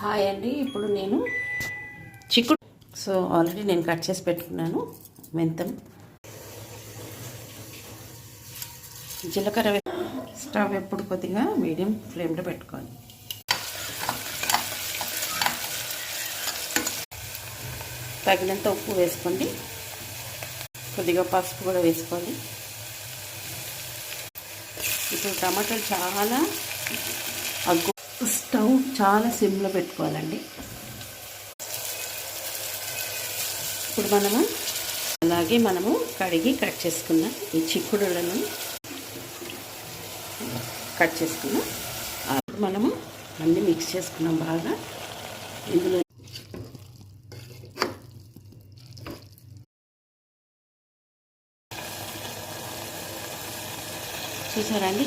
Hi అండి. ఇప్పుడు నేను చిక్కుడు ఆల్రెడీ నేను కట్ చేసి పెట్టుకున్నాను. మెంతం, జీలకర్ర. స్టవ్ ఎప్పుడు కొద్దిగా మీడియం ఫ్లేమ్లో పెట్టుకోవాలి. తగినంత ఉప్పు వేసుకోండి. కొద్దిగా పసుపు కూడా వేసుకోవాలి. ఇప్పుడు టమాటాలు చాలా స్టవ్ చాలా సిమ్లో పెట్టుకోవాలండి. ఇప్పుడు మనము కడిగి కట్ చేసుకున్న ఈ చిక్కుడులను కట్ చేసుకున్నాం. అప్పుడు మనము అన్నీ మిక్స్ చేసుకున్నాం బాగా. ఇందులో చూసారా అండి,